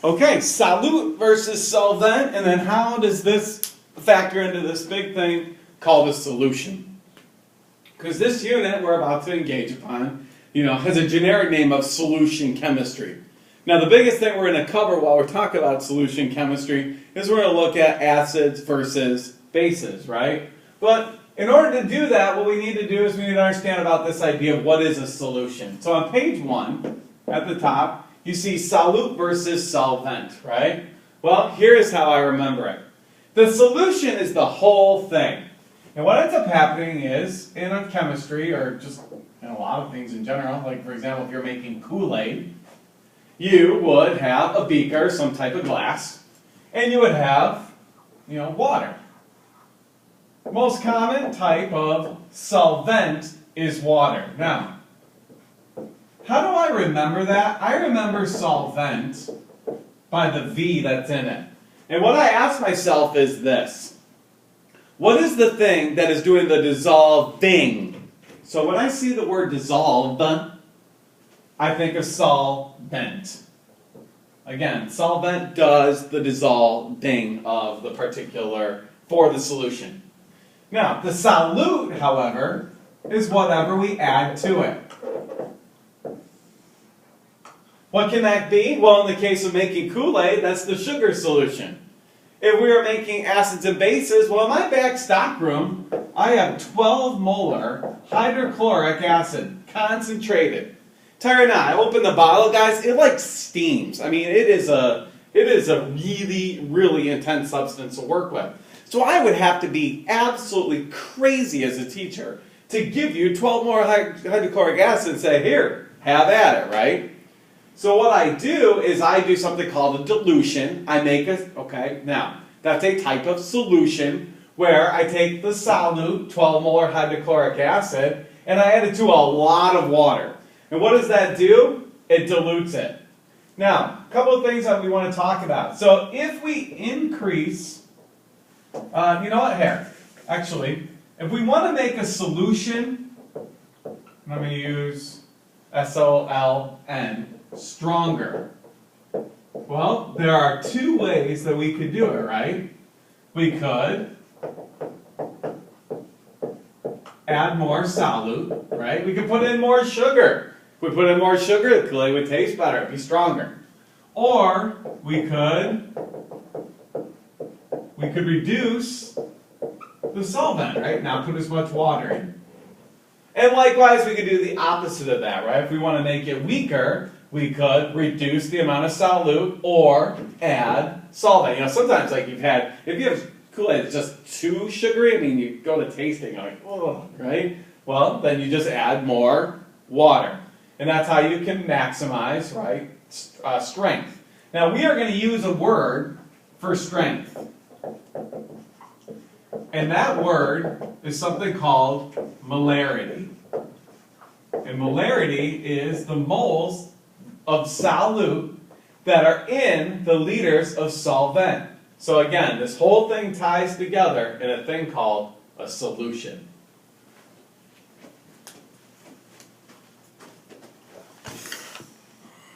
Okay, solute versus solvent, and then how does this factor into this big thing called a solution? Because this unit we're about to engage upon, has a generic name of solution chemistry. Now the biggest thing we're going to cover while we're talking about solution chemistry is we're going to look at acids versus bases, right? But in order to do that, what we need to do is we need to understand about this idea of what is a solution. So on page 1, at the top, you see solute versus solvent, right? Well, here's how I remember it. The solution is the whole thing. And what ends up happening is, in a chemistry, or just in a lot of things in general, like for example, if you're making Kool-Aid, you would have a beaker, some type of glass, and you would have, water. The most common type of solvent is water. Now, how do I remember that? I remember solvent by the V that's in it. And what I ask myself is this. What is the thing that is doing the dissolving? So when I see the word dissolve, I think of solvent. Again, solvent does the dissolving of the particular, for the solution. Now, the solute, however, is whatever we add to it. What can that be? Well, in the case of making Kool-Aid, that's the sugar solution. If we were making acids and bases, well, in my back stock room, I have 12 molar hydrochloric acid, concentrated. Tell you now, I open the bottle, guys, it like steams. I mean, it is a really, really intense substance to work with. So I would have to be absolutely crazy as a teacher to give you 12 molar hydrochloric acid and say, here, have at it, right? So what I do is I do something called a dilution. I make now, that's a type of solution where I take the solute, 12 molar hydrochloric acid, and I add it to a lot of water. And what does that do? It dilutes it. Now, a couple of things that we want to talk about. So if we increase, actually, if we want to make a solution, I'm going to use SOLN, stronger. Well, there are two ways that we could do it, right? We could add more solute, right? We could put in more sugar. If we put in more sugar, the Kool-Aid would taste better, it'd be stronger. Or we could reduce the solvent, right? Not put as much water in. And likewise, we could do the opposite of that, right? If we want to make it weaker, we could reduce the amount of solute or add solvent. Sometimes like if you have Kool-Aid that's just too sugary, I mean, you go to tasting, you're like, oh, right? Well, then you just add more water. And that's how you can maximize, right, strength. Now, we are going to use a word for strength. And that word is something called molarity. And molarity is the moles of solute that are in the liters of solvent. So again, this whole thing ties together in a thing called a solution.